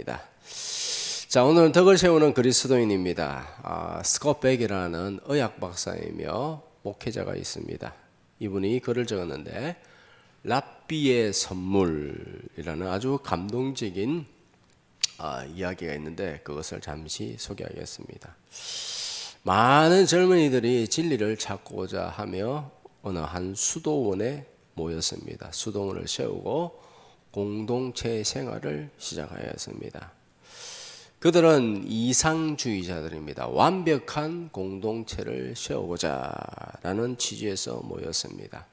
합니다. 자, 오늘은 덕을 세우는 그리스도인입니다. 스콧백이라는 의학 박사이며 목회자가 있습니다. 이분이 글을 적었는데 랍비의 선물이라는 아주 감동적인 이야기가 있는데 그것을 잠시 소개하겠습니다. 많은 젊은이들이 진리를 찾고자 하며 어느 한 수도원에 모였습니다. 수도원을 세우고 공동체 생활을 시작하였습니다. 그들은 이상주의자들입니다. 완벽한 공동체를 세우고자 라는 취지에서 모였습니다.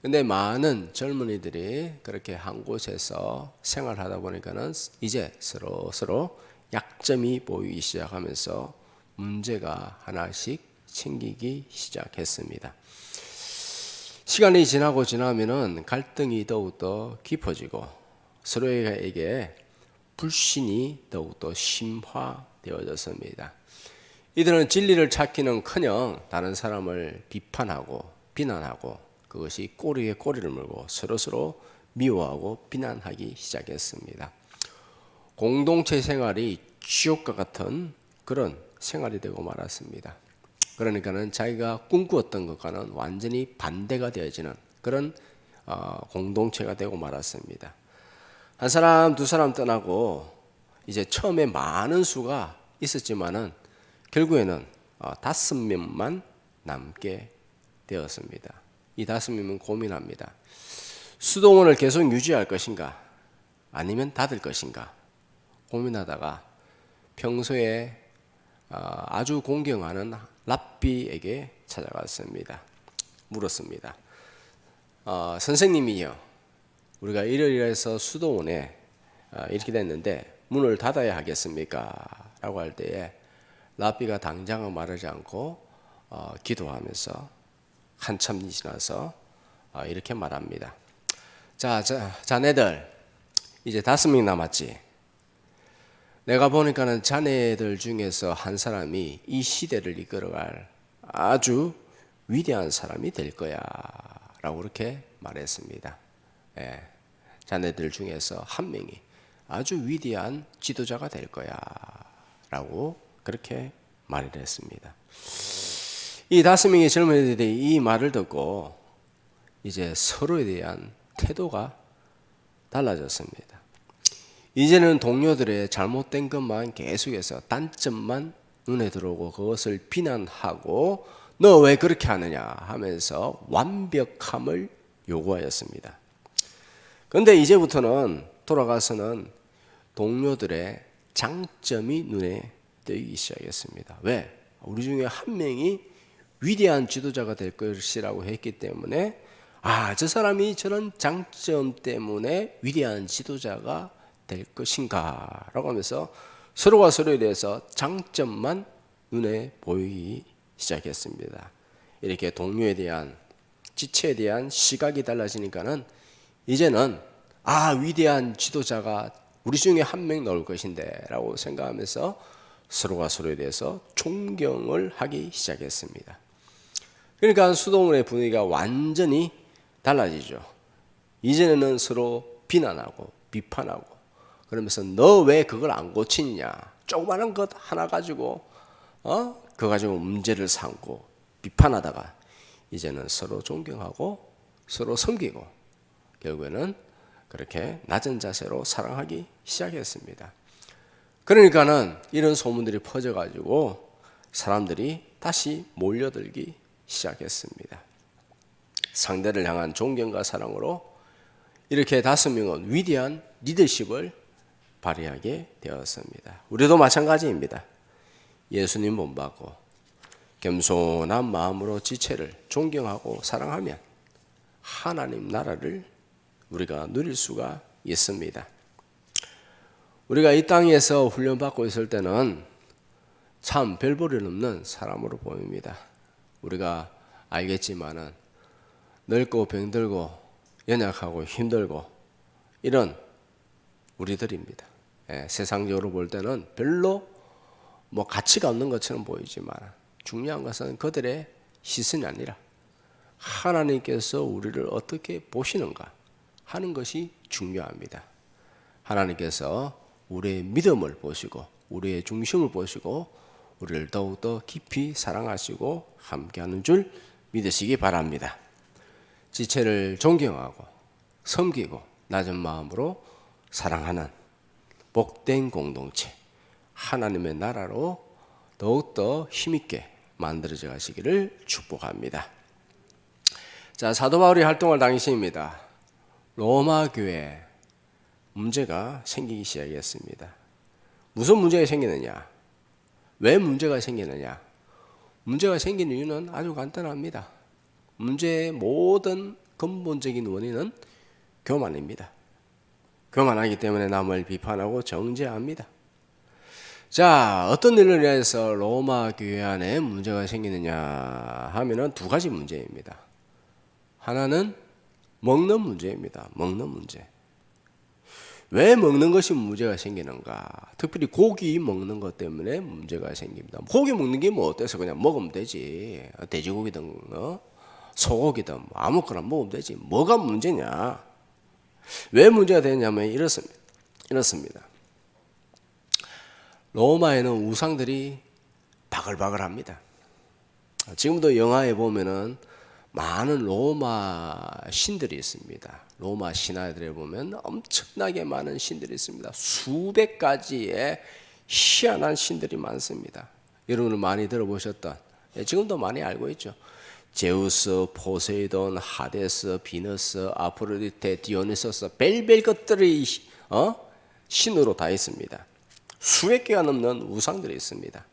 근데 많은 젊은이들이 그렇게 한 곳에서 생활하다 보니까는 이제 서로 약점이 보이기 시작하면서 문제가 하나씩 생기기 시작했습니다. 시간이 지나면은 갈등이 더욱더 깊어지고 서로에게 불신이 더욱더 심화되어졌습니다. 이들은 진리를 찾기는커녕 다른 사람을 비판하고 비난하고 그것이 꼬리에 꼬리를 물고 서로 미워하고 비난하기 시작했습니다. 공동체 생활이 지옥과 같은 그런 생활이 되고 말았습니다. 그러니까는 자기가 꿈꾸었던 것과는 완전히 반대가 되어지는 그런 공동체가 되고 말았습니다. 한 사람 두 사람 떠나고 이제 처음에 많은 수가 있었지만은 결국에는 5명만 남게 되었습니다. 이 5명은 고민합니다. 수도원을 계속 유지할 것인가 아니면 닫을 것인가 고민하다가 평소에 아주 공경하는 랍비에게 찾아갔습니다. 물었습니다. 선생님이요, 우리가 이러이러해서 수도원에 이렇게 됐는데 문을 닫아야 하겠습니까? 라고 할 때에 랍비가 당장은 말하지 않고 기도하면서 한참 지나서 이렇게 말합니다. 자네들 이제 5명 남았지? 내가 보니까는 자네들 중에서 한 사람이 이 시대를 이끌어갈 아주 위대한 사람이 될 거야 라고 그렇게 말했습니다. 자네들 중에서 한 명이 아주 위대한 지도자가 될 거야 라고 그렇게 말을 했습니다. 이 5명의 젊은이들이 이 말을 듣고 이제 서로에 대한 태도가 달라졌습니다. 이제는 동료들의 잘못된 것만 계속해서 단점만 눈에 들어오고 그것을 비난하고 너 왜 그렇게 하느냐 하면서 완벽함을 요구하였습니다. 그런데 이제부터는 돌아가서는 동료들의 장점이 눈에 띄기 시작했습니다. 왜? 우리 중에 한 명이 위대한 지도자가 될 것이라고 했기 때문에 저 사람이 저런 장점 때문에 위대한 지도자가 될 것인가 라고 하면서 서로가 서로에 대해서 장점만 눈에 보이기 시작했습니다. 이렇게 동료에 대한 지체에 대한 시각이 달라지니까는 이제는 위대한 지도자가 우리 중에 한 명 나올 것인데 라고 생각하면서 서로가 서로에 대해서 존경을 하기 시작했습니다. 그러니까 수도원의 분위기가 완전히 달라지죠. 이제는 서로 비난하고 비판하고 그러면서 너 왜 그걸 안 고치냐, 조그마한 것 하나 가지고 그거 가지고 문제를 삼고 비판하다가 이제는 서로 존경하고 서로 섬기고 결국에는 그렇게 낮은 자세로 사랑하기 시작했습니다. 그러니까는 이런 소문들이 퍼져가지고 사람들이 다시 몰려들기 시작했습니다. 상대를 향한 존경과 사랑으로 이렇게 5명은 위대한 리더십을 발휘하게 되었습니다. 우리도 마찬가지입니다. 예수님 본받고 겸손한 마음으로 지체를 존경하고 사랑하면 하나님 나라를 우리가 누릴 수가 있습니다. 우리가 이 땅에서 훈련받고 있을 때는 참 별볼일 없는 사람으로 보입니다. 우리가 알겠지만은 늙고 병들고 연약하고 힘들고 이런 우리들입니다. 세상적으로 볼 때는 별로 가치가 없는 것처럼 보이지만 중요한 것은 그들의 시선이 아니라 하나님께서 우리를 어떻게 보시는가 하는 것이 중요합니다. 하나님께서 우리의 믿음을 보시고 우리의 중심을 보시고 우리를 더욱더 깊이 사랑하시고 함께하는 줄 믿으시기 바랍니다. 지체를 존경하고 섬기고 낮은 마음으로 사랑하는 복된 공동체, 하나님의 나라로 더욱더 힘있게 만들어져 가시기를 축복합니다. 자, 사도 바울이 활동할 당시입니다. 로마 교회에 문제가 생기기 시작했습니다. 무슨 문제가 생기느냐? 왜 문제가 생기느냐? 문제가 생기는 이유는 아주 간단합니다. 문제의 모든 근본적인 원인은 교만입니다. 교만하기 때문에 남을 비판하고 정죄합니다. 자, 어떤 일을 인해서 로마 교회 안에 문제가 생기느냐 하면은 두 가지 문제입니다. 하나는 먹는 문제입니다. 먹는 문제. 왜 먹는 것이 문제가 생기는가? 특별히 고기 먹는 것 때문에 문제가 생깁니다. 고기 먹는 게 뭐 어때서 그냥 먹으면 되지. 돼지고기든 소고기든 아무거나 먹으면 되지. 뭐가 문제냐? 왜 문제가 되냐면 이렇습니다. 로마에는 우상들이 바글바글합니다. 지금도 영화에 보면은 많은 로마 신들이 있습니다. 로마 신화들에 보면 엄청나게 많은 신들이 있습니다. 수백 가지의 희한한 신들이 많습니다. 여러분은 많이 들어보셨던, 지금도 많이 알고 있죠. 제우스, 포세이돈, 하데스, 비너스, 아프로디테, 디오니소스, 벨벨 것들이 신으로 다 있습니다. 수백 개가 넘는 우상들이 있습니다.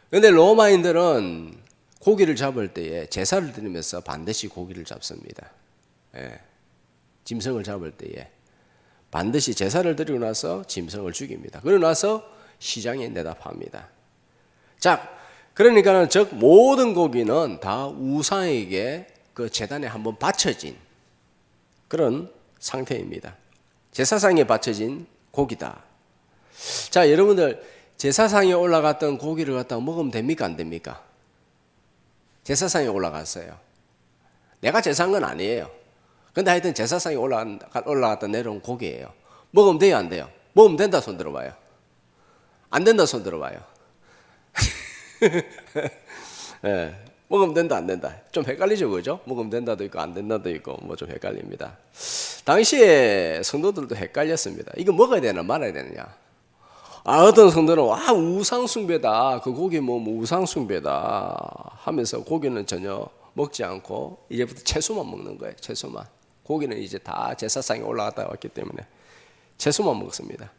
그런데 로마인들은 고기를 잡을 때에 제사를 드리면서 반드시 고기를 잡습니다. 짐승을 잡을 때에 반드시 제사를 드리고 나서 짐승을 죽입니다. 그러고 나서 시장에 내다 팝니다. 자, 그러니까는 즉 모든 고기는 다 우상에게 그 제단에 한번 바쳐진 그런 상태입니다. 제사상에 바쳐진 고기다. 자, 여러분들 제사상에 올라갔던 고기를 갖다가 먹으면 됩니까? 안 됩니까? 제사상에 올라갔어요. 내가 제사한 건 아니에요. 근데 하여튼 제사상에 올라갔다 내려온 고기예요. 먹으면 돼요? 안 돼요? 먹으면 된다 손 들어봐요. 안 된다 손 들어봐요. 네, 먹으면 된다 안 된다 좀 헷갈리죠, 그죠? 먹으면 된다도 있고 안 된다도 있고 뭐 좀 헷갈립니다. 당시에 성도들도 헷갈렸습니다. 이거 먹어야 되나 말아야 되느냐. 어떤 성도는 와 우상 숭배다, 그 고기 뭐 우상 숭배다 하면서 고기는 전혀 먹지 않고 이제부터 채소만 먹는 거예요. 채소만. 고기는 이제 다 제사상에 올라갔다 왔기 때문에 채소만 먹습니다.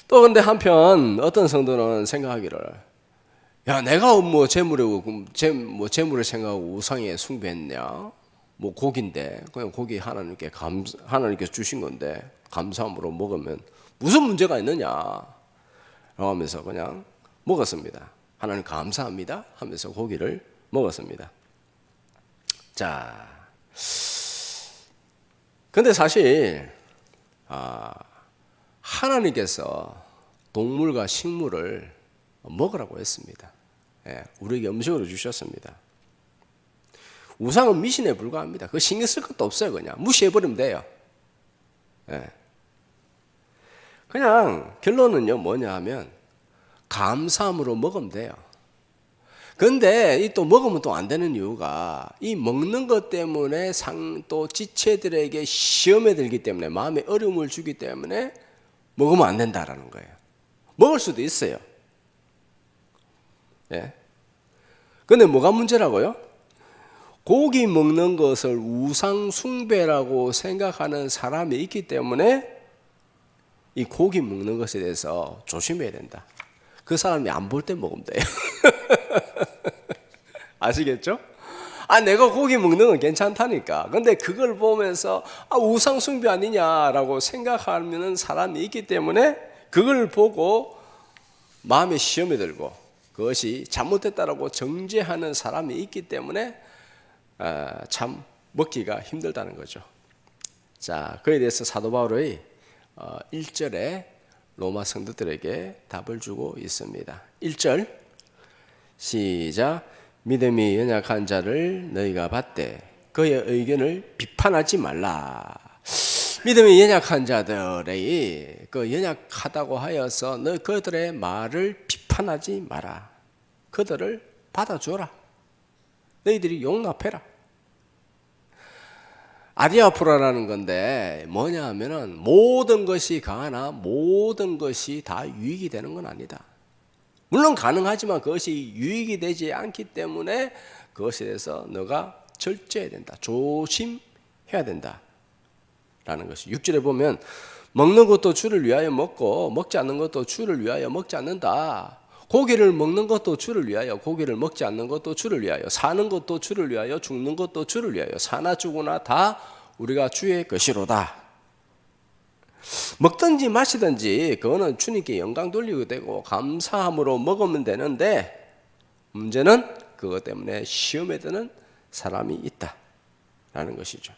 또 근데 한편 어떤 성도는 생각하기를, 야, 내가 뭐 재물을 생각하고 우상에 숭배했냐? 뭐 고기인데 그냥 고기 하나님께 주신 건데 감사함으로 먹으면 무슨 문제가 있느냐? 라고 하면서 그냥 먹었습니다. 하나님 감사합니다 하면서 고기를 먹었습니다. 자, 근데 사실 하나님께서 동물과 식물을 먹으라고 했습니다. 우리에게 음식으로 주셨습니다. 우상은 미신에 불과합니다. 그거 신경 쓸 것도 없어요. 그냥 무시해버리면 돼요. 그냥 결론은요 뭐냐 하면 감사함으로 먹으면 돼요. 근데 이 또 먹으면 또 안 되는 이유가 이 먹는 것 때문에 또 지체들에게 시험에 들기 때문에 마음에 어려움을 주기 때문에 먹으면 안 된다라는 거예요. 먹을 수도 있어요. 근데 뭐가 문제라고요? 고기 먹는 것을 우상 숭배라고 생각하는 사람이 있기 때문에 이 고기 먹는 것에 대해서 조심해야 된다. 그 사람이 안 볼 때 먹으면 돼요. 아시겠죠? 내가 고기 먹는 건 괜찮다니까. 근데 그걸 보면서 우상 숭배 아니냐라고 생각하는 사람이 있기 때문에 그걸 보고 마음에 시험에 들고 그것이 잘못됐다라고 정죄하는 사람이 있기 때문에 참 먹기가 힘들다는 거죠. 자, 그에 대해서 사도 바울의 1절에 로마 성도들에게 답을 주고 있습니다. 1절 시작. 믿음이 연약한 자를 너희가 받되 그의 의견을 비판하지 말라. 믿음이 연약한 자들의 그 연약하다고 하여서 너 그들의 말을 비판하지 마라. 그들을 받아주어라. 너희들이 용납해라. 아디아프라라는 건데 뭐냐 하면은 모든 것이 강하나 모든 것이 다 유익이 되는 건 아니다. 물론 가능하지만 그것이 유익이 되지 않기 때문에 그것에 대해서 너가 절제해야 된다. 조심해야 된다. 라는 것이 6절에 보면 먹는 것도 주를 위하여 먹고 먹지 않는 것도 주를 위하여 먹지 않는다. 고기를 먹는 것도 주를 위하여, 고기를 먹지 않는 것도 주를 위하여, 사는 것도 주를 위하여, 죽는 것도 주를 위하여, 사나 죽으나 다 우리가 주의 것이로다. 먹든지 마시든지 그거는 주님께 영광 돌리고 되고 감사함으로 먹으면 되는데 문제는 그것 때문에 시험에 드는 사람이 있다라는 것이죠.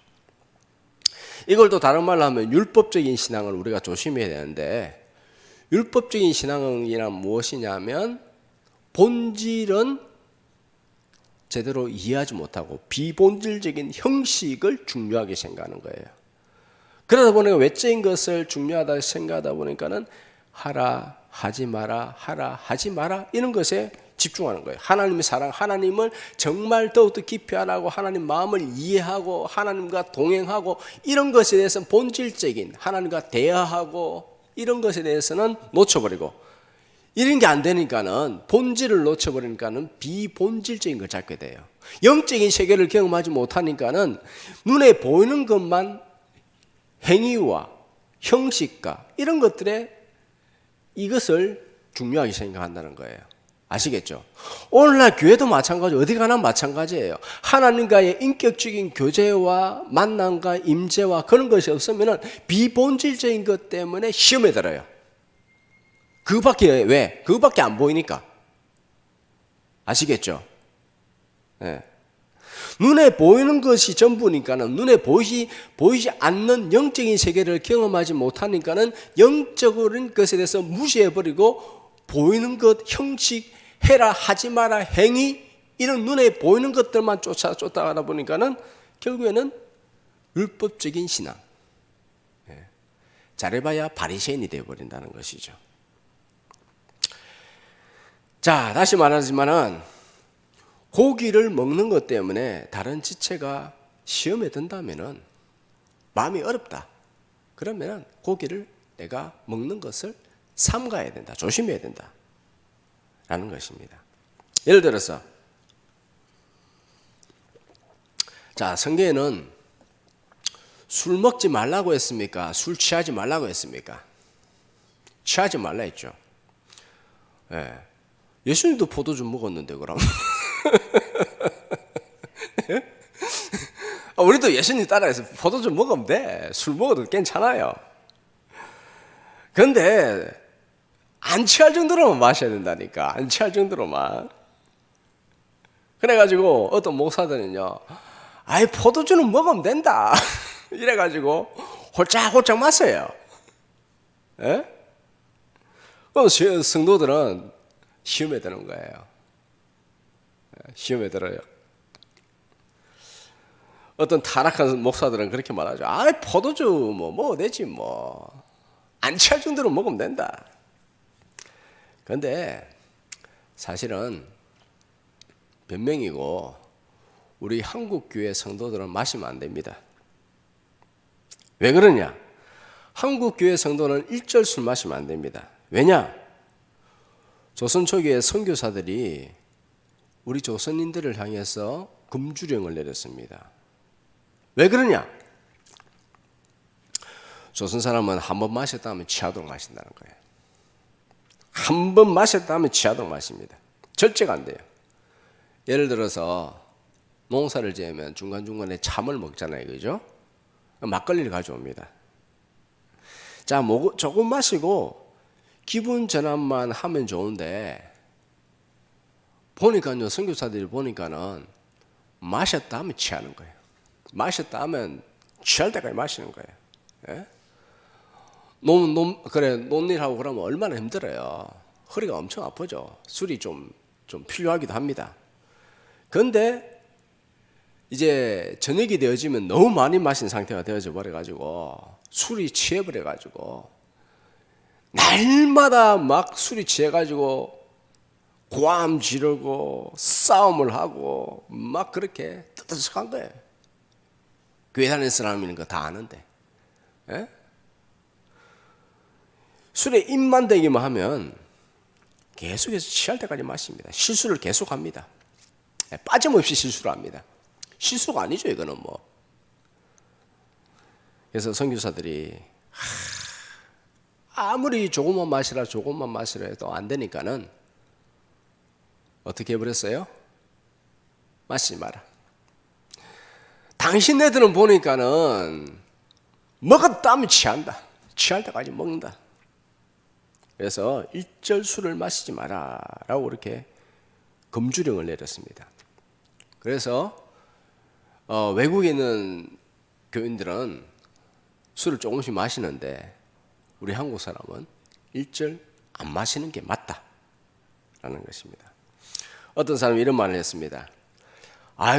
이걸 또 다른 말로 하면 율법적인 신앙을 우리가 조심해야 되는데, 율법적인 신앙이란 무엇이냐면 본질은 제대로 이해하지 못하고 비본질적인 형식을 중요하게 생각하는 거예요. 그러다 보니까 외적인 것을 중요하다 생각하다 보니까는 하라 하지 마라 하라 하지 마라 이런 것에 집중하는 거예요. 하나님의 사랑, 하나님을 정말 더욱더 깊이 알아가고 하나님 마음을 이해하고 하나님과 동행하고 이런 것에 대해서는 본질적인 하나님과 대화하고 이런 것에 대해서는 놓쳐버리고, 이런 게 안 되니까는 본질을 놓쳐버리니까는 비본질적인 걸 찾게 돼요. 영적인 세계를 경험하지 못하니까는 눈에 보이는 것만 행위와 형식과 이런 것들에 이것을 중요하게 생각한다는 거예요. 아시겠죠? 오늘날 교회도 마찬가지, 어디 가나 마찬가지예요. 하나님과의 인격적인 교제와 만남과 임재와 그런 것이 없으면 비본질적인 것 때문에 시험에 들어요. 그거밖에 왜? 그거밖에 안 보이니까. 아시겠죠? 네. 눈에 보이는 것이 전부니까는 눈에 보이지 않는 영적인 세계를 경험하지 못하니까는 영적인 것에 대해서 무시해버리고 보이는 것, 형식, 해라, 하지 마라, 행위 이런 눈에 보이는 것들만 쫓아가다 보니까는 결국에는 율법적인 신앙, 잘해봐야 바리새인이 되어버린다는 것이죠. 자, 다시 말하지만은 고기를 먹는 것 때문에 다른 지체가 시험에 든다면은 마음이 어렵다. 그러면은 고기를 내가 먹는 것을 삼가야 된다. 조심해야 된다. 라는 것입니다. 예를 들어서 자, 성경에는 술 먹지 말라고 했습니까? 술 취하지 말라고 했습니까? 취하지 말라 했죠. 예. 예수님도 포도주 먹었는데 그럼 우리도 예수님 따라해서 포도주 먹으면 돼. 술 먹어도 괜찮아요. 그런데 안 취할 정도로만 마셔야 된다니까. 안 취할 정도로만. 그래가지고 어떤 목사들은요, 아이 포도주는 먹으면 된다 이래가지고 홀짝홀짝 마셔요. 예? 그럼 성도들은 시험에 드는 거예요. 시험에 들어요. 어떤 타락한 목사들은 그렇게 말하죠. 아이 포도주 뭐 먹어도 되지 뭐. 안 취할 정도로 먹으면 된다. 그런데 사실은 변명이고 우리 한국 교회 성도들은 마시면 안 됩니다. 왜 그러냐? 한국 교회 성도는 일절 술 마시면 안 됩니다. 왜냐? 조선 초기에 선교사들이 우리 조선인들을 향해서 금주령을 내렸습니다. 왜 그러냐? 조선 사람은 한 번 마셨다 하면 취하도록 마신다는 거예요. 한 번 마셨다 하면 취하도록 마십니다. 절제가 안 돼요. 예를 들어서 농사를 지으면 중간중간에 참을 먹잖아요. 그죠? 막걸리를 가져옵니다. 자, 조금 마시고 기분 전환만 하면 좋은데 보니까요, 선교사들이 보니까는 마셨다 하면 취하는 거예요. 마셨다 하면 취할 때까지 마시는 거예요. 예? 논일하고 그러면 얼마나 힘들어요. 허리가 엄청 아프죠. 술이 좀 필요하기도 합니다. 그런데 이제 저녁이 되어지면 너무 많이 마신 상태가 되어져 버려가지고 술이 취해버려가지고 날마다 막 술이 취해가지고 고함 지르고 싸움을 하고 막 그렇게 뜨뜻한 거예요. 교회 다니는 사람이는 거 다 아는데. 예? 술에 입만 대기만 하면 계속해서 취할 때까지 마십니다. 실수를 계속합니다. 빠짐없이 실수를 합니다. 실수가 아니죠, 이거는 뭐. 그래서 선교사들이 아무리 조금만 마시라 해도 안 되니까는 어떻게 해버렸어요? 마시지 마라. 당신네들은 보니까는 먹었다면 취한다. 취할 때까지 먹는다. 그래서 일절 술을 마시지 마라 라고 이렇게 금주령을 내렸습니다. 그래서 외국에 있는 교인들은 술을 조금씩 마시는데 우리 한국 사람은 일절 안 마시는 게 맞다라는 것입니다. 어떤 사람이 이런 말을 했습니다.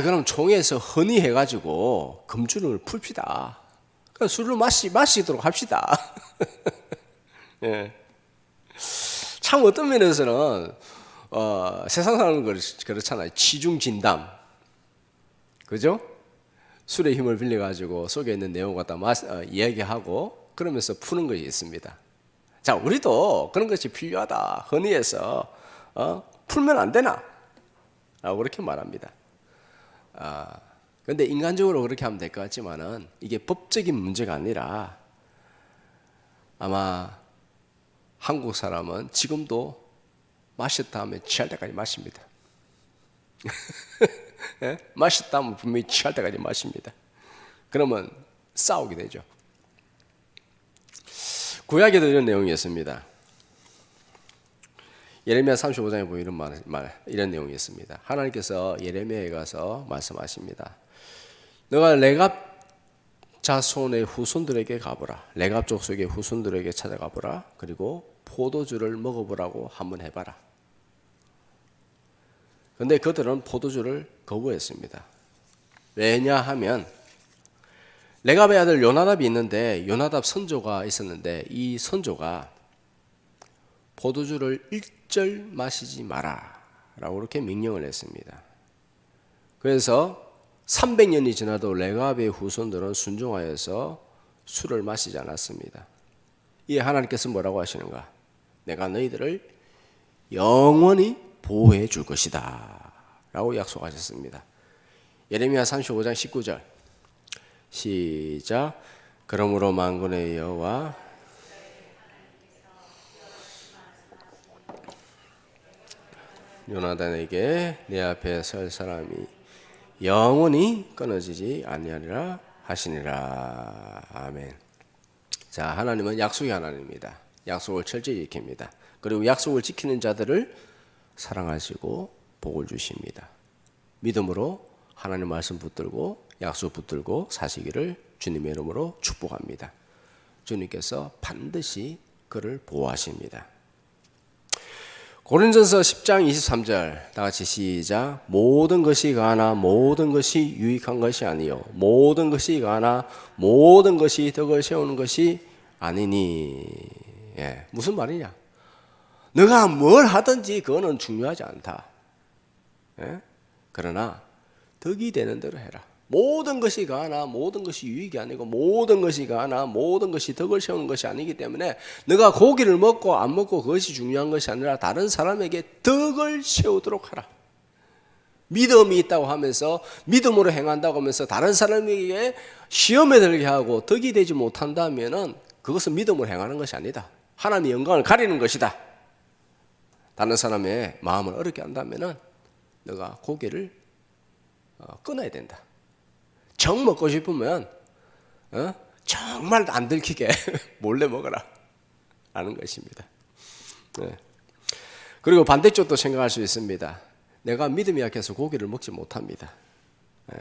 그럼 총회에서 헌의 해가지고 금주령을 풀피다. 그럼 술을 마시도록 합시다. 예. 참 어떤 면에서는 세상 사람은 그렇잖아요. 치중진담, 그죠? 술의 힘을 빌려가지고 속에 있는 내용 갖다 이야기하고 그러면서 푸는 것이 있습니다. 자, 우리도 그런 것이 필요하다. 헌의해서 풀면 안 되나? 라고 그렇게 말합니다. 근데 인간적으로 그렇게 하면 될 것 같지만은 이게 법적인 문제가 아니라 아마 한국 사람은 지금도 마셨다 하면 취할 때까지 마십니다. 예? 마셨다 하면 분명히 취할 때까지 마십니다. 그러면 싸우게 되죠. 구약에도 이런 내용이 있습니다. 예레미야 35장에 보면 이런 내용이 있습니다. 하나님께서 예레미야에 가서 말씀하십니다. 너가 레갑 자손의 후손들에게 가보라. 레갑 족속의 후손들에게 찾아가보라. 그리고 포도주를 먹어보라고 한번 해봐라. 그런데 그들은 포도주를 거부했습니다. 왜냐하면 레갑의 아들 요나답이 있는데 요나답 선조가 있었는데 이 선조가 포도주를 일절 마시지 마라 라고 그렇게 명령을 했습니다. 그래서 300년이 지나도 레갑의 후손들은 순종하여서 술을 마시지 않았습니다. 이 하나님께서 뭐라고 하시는가? 내가 너희들을 영원히 보호해 줄 것이다 라고 약속하셨습니다. 예레미야 35장 19절 시작. 그러므로 만군의 여호와 요나단에게 내 앞에 설 사람이 영원히 끊어지지 아니하리라 하시니라. 아멘. 자, 하나님은 약속의 하나님입니다. 약속을 철저히 지킵니다. 그리고 약속을 지키는 자들을 사랑하시고 복을 주십니다. 믿음으로 하나님 말씀 붙들고 약속 붙들고 사시기를 주님의 이름으로 축복합니다. 주님께서 반드시 그를 보호하십니다. 고린전서 10장 23절 다 같이 시작. 모든 것이 가나 모든 것이 유익한 것이 아니요 모든 것이 가나 모든 것이 덕을 세우는 것이 아니니. 예, 무슨 말이냐? 너가 뭘 하든지 그거는 중요하지 않다. 예? 그러나 덕이 되는 대로 해라. 모든 것이 가나 모든 것이 유익이 아니고 모든 것이 가나 모든 것이 덕을 세우는 것이 아니기 때문에 너가 고기를 먹고 안 먹고 그것이 중요한 것이 아니라 다른 사람에게 덕을 세우도록 하라. 믿음이 있다고 하면서 믿음으로 행한다고 하면서 다른 사람에게 시험에 들게 하고 덕이 되지 못한다면은 그것은 믿음으로 행하는 것이 아니다. 하나님의 영광을 가리는 것이다. 다른 사람의 마음을 어렵게 한다면은 너가 고기를 끊어야 된다. 정 먹고 싶으면 정말 안 들키게 몰래 먹어라 라는 것입니다. 네. 그리고 반대쪽도 생각할 수 있습니다. 내가 믿음이 약해서 고기를 먹지 못합니다. 네.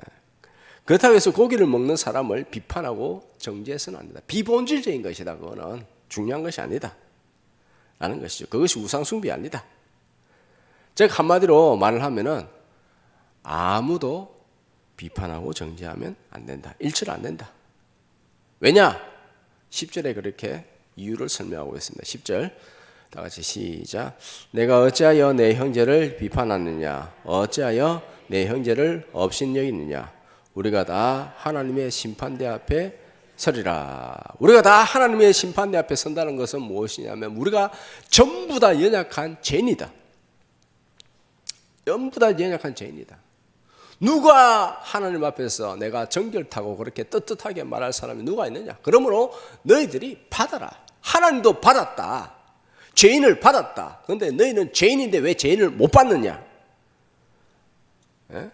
그렇다고 해서 고기를 먹는 사람을 비판하고 정죄해서는 안 된다. 비본질적인 것이다. 그거는 중요한 것이 아니다 라는 것이죠. 그것이 우상숭배 아니다. 즉 한마디로 말을 하면은 아무도 비판하고 정죄하면 안 된다. 일치를 안 된다. 왜냐? 10절에 그렇게 이유를 설명하고 있습니다. 10절 다 같이 시작. 내가 어찌하여 내 형제를 비판하느냐? 어찌하여 내 형제를 업신여기느냐? 우리가 다 하나님의 심판대 앞에 서리라. 우리가 다 하나님의 심판대 앞에 선다는 것은 무엇이냐면 우리가 전부 다 연약한 죄인이다. 전부 다 연약한 죄인이다. 누가 하나님 앞에서 내가 정결타고 그렇게 떳떳하게 말할 사람이 누가 있느냐? 그러므로 너희들이 받아라. 하나님도 받았다. 죄인을 받았다. 그런데 너희는 죄인인데 왜 죄인을 못 받느냐? 예?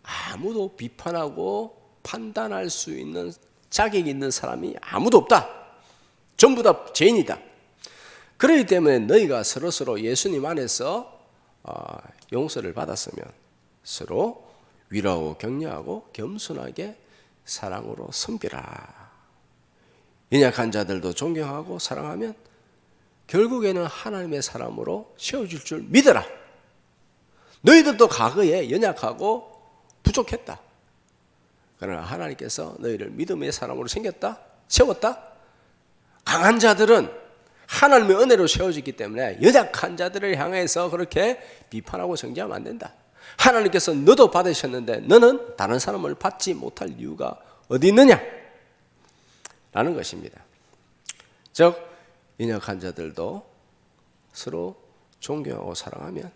아무도 비판하고 판단할 수 있는 자격이 있는 사람이 아무도 없다. 전부 다 죄인이다. 그렇기 때문에 너희가 서로서로 예수님 안에서 용서를 받았으면 서로 위로하고 격려하고 겸손하게 사랑으로 섬기라. 연약한 자들도 존경하고 사랑하면 결국에는 하나님의 사람으로 세워질 줄 믿어라. 너희들도 과거에 연약하고 부족했다. 그러나 하나님께서 너희를 믿음의 사람으로 생겼다, 세웠다. 강한 자들은 하나님의 은혜로 세워졌기 때문에 연약한 자들을 향해서 그렇게 비판하고 정죄하면 안 된다. 하나님께서 너도 받으셨는데 너는 다른 사람을 받지 못할 이유가 어디 있느냐? 라는 것입니다. 즉 연약한 자들도 서로 존경하고 사랑하면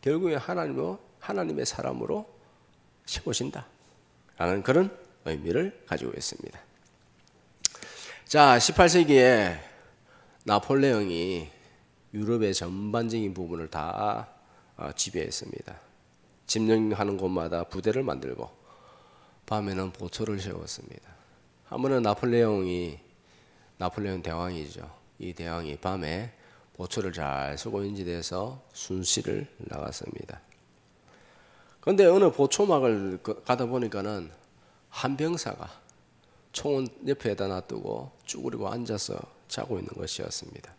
결국에 하나님의 사람으로 세워진다 라는 그런 의미를 가지고 있습니다. 자, 18세기에 나폴레옹이 유럽의 전반적인 부분을 다 지배했습니다. 점령하는 곳마다 부대를 만들고 밤에는 보초를 세웠습니다. 한 번은 나폴레옹 대왕이죠. 이 대왕이 밤에 보초를 잘 서고 인지대에서 순시를 나갔습니다. 그런데 어느 보초막을 가다 보니까는 한 병사가 총은 옆에다 놔두고 쭈그리고 앉아서 자고 있는 것이었습니다.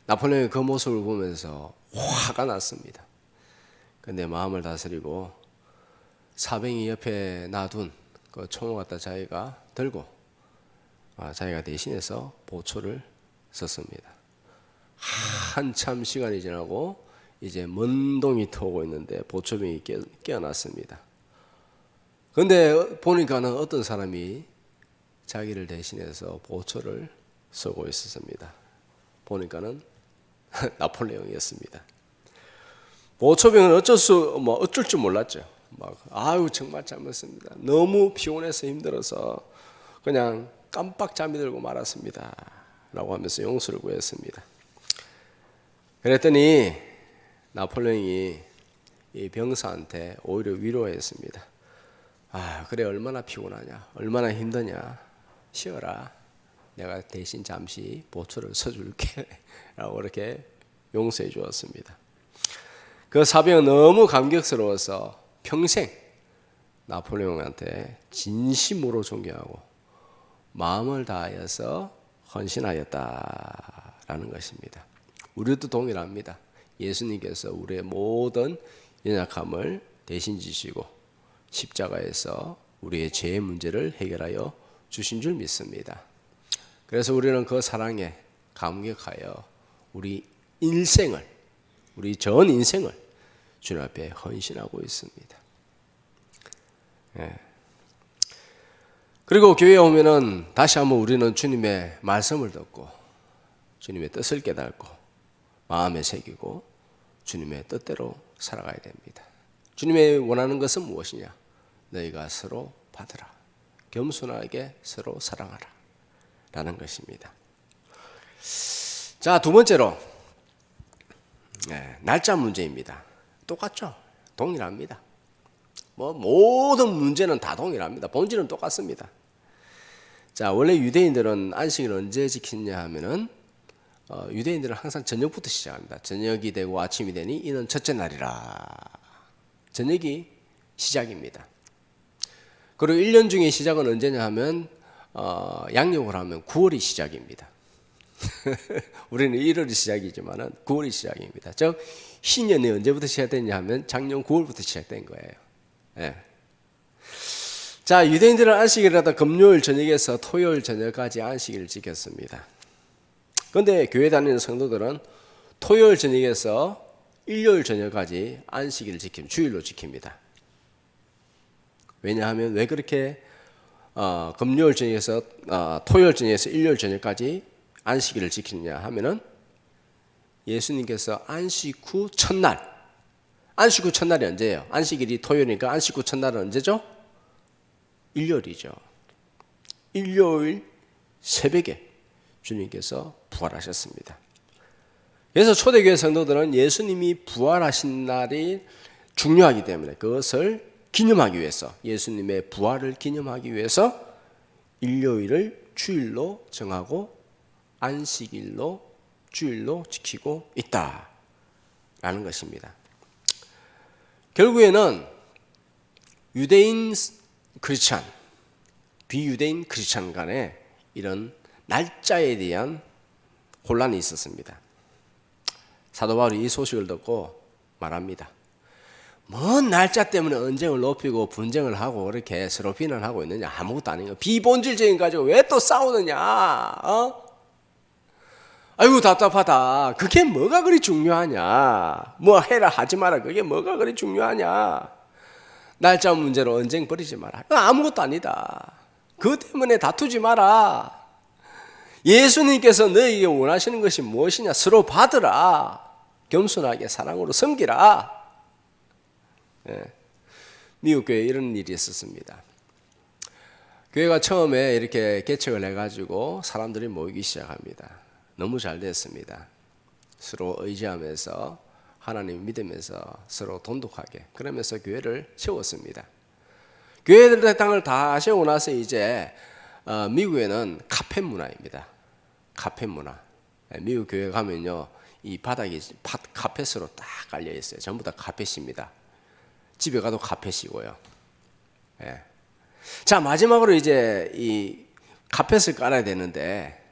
나폴레옹이 그 모습을 보면서 화가 났습니다. 그런데 마음을 다스리고 사병이 옆에 놔둔 그 총을 갖다 자기가 들고 자기가 대신해서 보초를 섰습니다. 한참 시간이 지나고 이제 먼동이 터오고 있는데 보초병이 깨어났습니다. 그런데 보니까는 어떤 사람이 자기를 대신해서 보초를 서고 있었습니다. 보니까는 나폴레옹이었습니다. 보초병은 어쩔 줄 몰랐죠. 정말 잘못했습니다. 너무 피곤해서 힘들어서 그냥 깜빡 잠이 들고 말았습니다. 라고 하면서 용서를 구했습니다. 그랬더니 나폴레옹이 이 병사한테 오히려 위로했습니다. 그래 얼마나 피곤하냐, 얼마나 힘드냐, 쉬어라. 내가 대신 잠시 보초를 서줄게. 라고 그렇게 용서해 주었습니다. 그 사병은 너무 감격스러워서 평생 나폴레옹한테 진심으로 존경하고 마음을 다하여서 헌신하였다라는 것입니다. 우리도 동일합니다. 예수님께서 우리의 모든 연약함을 대신 지시고 십자가에서 우리의 죄의 문제를 해결하여 주신 줄 믿습니다. 그래서 우리는 그 사랑에 감격하여 우리 전 인생을 주님 앞에 헌신하고 있습니다. 그리고 교회에 오면은 다시 한번 우리는 주님의 말씀을 듣고 주님의 뜻을 깨닫고 마음에 새기고 주님의 뜻대로 살아가야 됩니다. 주님의 원하는 것은 무엇이냐? 너희가 서로 받으라. 겸손하게 서로 사랑하라. 라는 것입니다. 자, 두 번째로 날짜 문제입니다. 똑같죠? 동일합니다. 모든 문제는 다 동일합니다. 본질은 똑같습니다. 자, 원래 유대인들은 안식일을 언제 지키냐 하면은 유대인들은 항상 저녁부터 시작합니다. 저녁이 되고 아침이 되니 이는 첫째 날이라. 저녁이 시작입니다. 그리고 1년 중에 시작은 언제냐 하면 양력으로 하면 9월이 시작입니다. 우리는 1월이 시작이지만은 9월이 시작입니다. 즉 신년이 언제부터 시작됐냐 하면 작년 9월부터 시작된 거예요. 예. 자, 유대인들은 안식일을 하다 금요일 저녁에서 토요일 저녁까지 안식일을 지켰습니다. 그런데 교회 다니는 성도들은 토요일 저녁에서 일요일 저녁까지 안식일을 주일로 지킵니다. 왜냐하면 왜 그렇게 금요일 저녁에서 토요일 저녁에서 일요일 저녁까지 안식일을 지키느냐 하면은 예수님께서 안식 후 첫날, 안식 후 첫날이 언제예요? 안식일이 토요일이니까 안식 후 첫날은 언제죠? 일요일이죠. 일요일 새벽에 주님께서 부활하셨습니다. 그래서 초대교회 성도들은 예수님이 부활하신 날이 중요하기 때문에 그것을 기념하기 위해서, 예수님의 부활을 기념하기 위해서 일요일을 주일로 정하고 안식일로 주일로 지키고 있다라는 것입니다. 결국에는 유대인 크리스찬, 비유대인 크리스찬 간에 이런 날짜에 대한 혼란이 있었습니다. 사도 바울이 이 소식을 듣고 말합니다. 뭔 날짜 때문에 언쟁을 높이고 분쟁을 하고 그렇게 서로 비난하고 있느냐? 아무것도 아닌 거. 비본질적인 가지고 왜 또 싸우느냐? 아이고 답답하다. 그게 뭐가 그리 중요하냐? 뭐 해라 하지 마라. 그게 뭐가 그리 중요하냐? 날짜 문제로 언쟁 벌이지 마라. 아무것도 아니다. 그것 때문에 다투지 마라. 예수님께서 너에게 원하시는 것이 무엇이냐? 서로 받으라. 겸손하게 사랑으로 섬기라. 미국 교회에 이런 일이 있었습니다. 교회가 처음에 이렇게 개척을 해가지고 사람들이 모이기 시작합니다. 너무 잘 됐습니다. 서로 의지하면서 하나님 믿으면서 서로 돈독하게 그러면서 교회를 세웠습니다. 교회들의 땅을 다 세우고 나서 이제 미국에는 카펫 문화입니다. 카펫 문화. 미국 교회 가면요, 이 바닥이 카펫으로 딱 깔려 있어요. 전부 다 카펫입니다. 집에 가도 카펫이고요. 예. 자, 마지막으로 이제 이 카펫을 깔아야 되는데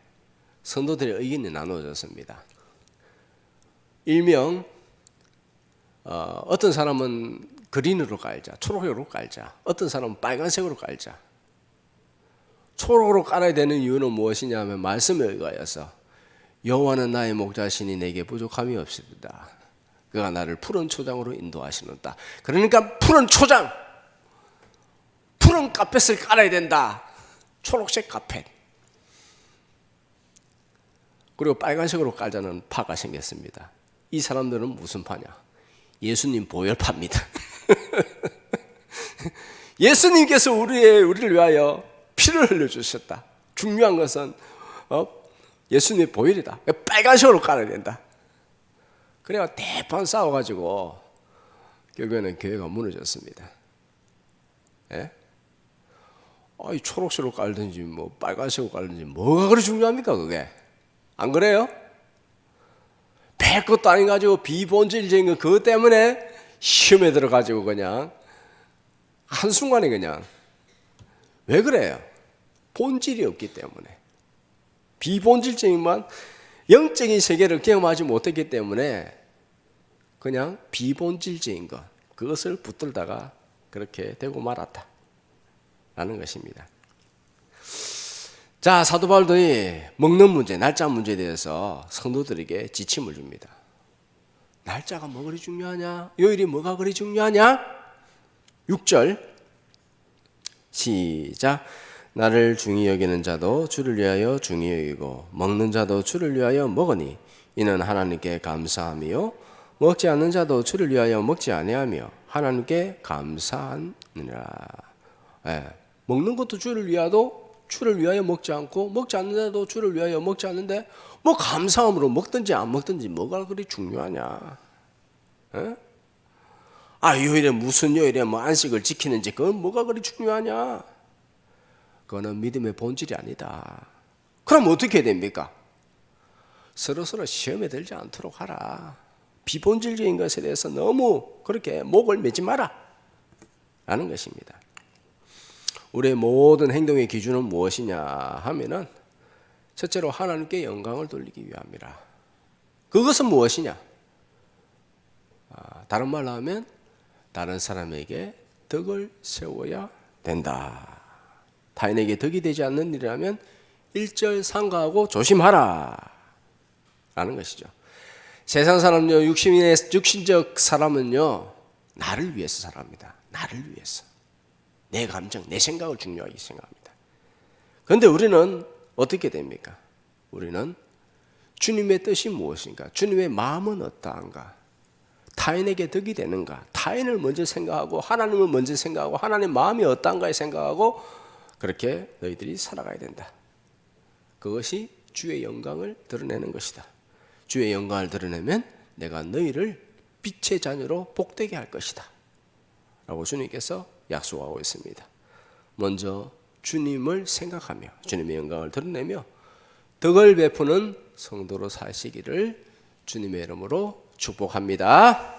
성도들의 의견이 나누어졌습니다. 일명 어떤 사람은 그린으로 깔자, 초록으로 깔자, 어떤 사람은 빨간색으로 깔자. 초록으로 깔아야 되는 이유는 무엇이냐 하면 말씀에 의하여서 여호와는 나의 목자시니 내게 부족함이 없습니다. 그가 나를 푸른 초장으로 인도하시는다. 그러니까 푸른 초장, 푸른 카펫을 깔아야 된다. 초록색 카펫. 그리고 빨간색으로 깔자는 파가 생겼습니다. 이 사람들은 무슨 파냐? 예수님 보혈파입니다. 예수님께서 우리를 위하여 피를 흘려주셨다. 중요한 것은 예수님의 보혈이다. 빨간색으로 깔아야 된다. 그래가 대판 싸워가지고 결국에는 교회가 무너졌습니다. 예? 이 초록색으로 깔든지 뭐 빨간색으로 깔든지 뭐가 그리 중요합니까 그게? 안 그래요? 별 것도 아닌 가지고 비본질적인 거 그것 때문에 시험에 들어가지고 그냥 한순간에 그냥 왜 그래요? 본질이 없기 때문에, 비본질적인만 영적인 세계를 경험하지 못했기 때문에 그냥 비본질적인 것 그것을 붙들다가 그렇게 되고 말았다 라는 것입니다. 자, 사도 바울도 먹는 문제, 날짜 문제에 대해서 성도들에게 지침을 줍니다. 날짜가 뭐 그리 중요하냐? 요일이 뭐가 그리 중요하냐? 6절 시작. 나를 중히 여기는 자도 주를 위하여 중히 여기고 먹는 자도 주를 위하여 먹으니 이는 하나님께 감사하며 먹지 않는 자도 주를 위하여 먹지 아니하며 하나님께 감사하느니라. 먹는 것도 주를 위하여 먹지 않고 먹지 않는 자도 주를 위하여 먹지 않는데 뭐 감사함으로 먹든지 안 먹든지 뭐가 그리 중요하냐? 요일에 무슨 요일에 뭐 안식을 지키는지 그건 뭐가 그리 중요하냐? 그거는 믿음의 본질이 아니다. 그럼 어떻게 해야 됩니까? 서로서로 시험에 들지 않도록 하라. 비본질적인 것에 대해서 너무 그렇게 목을 매지 마라 라는 것입니다. 우리의 모든 행동의 기준은 무엇이냐 하면은 첫째로 하나님께 영광을 돌리기 위함이라. 그것은 무엇이냐? 다른 말로 하면 다른 사람에게 덕을 세워야 된다. 타인에게 덕이 되지 않는 일이라면 일절 삼가하고 조심하라 라는 것이죠. 세상 사람은요, 육신적 사람은요, 나를 위해서 살아갑니다. 나를 위해서. 내 감정, 내 생각을 중요하게 생각합니다. 그런데 우리는 어떻게 됩니까? 우리는 주님의 뜻이 무엇인가? 주님의 마음은 어떠한가? 타인에게 덕이 되는가? 타인을 먼저 생각하고 하나님을 먼저 생각하고 하나님 마음이 어떠한가에 생각하고 그렇게 너희들이 살아가야 된다. 그것이 주의 영광을 드러내는 것이다. 주의 영광을 드러내면 내가 너희를 빛의 자녀로 복되게 할 것이다 라고 주님께서 약속하고 있습니다. 먼저 주님을 생각하며 주님의 영광을 드러내며 덕을 베푸는 성도로 사시기를 주님의 이름으로 축복합니다.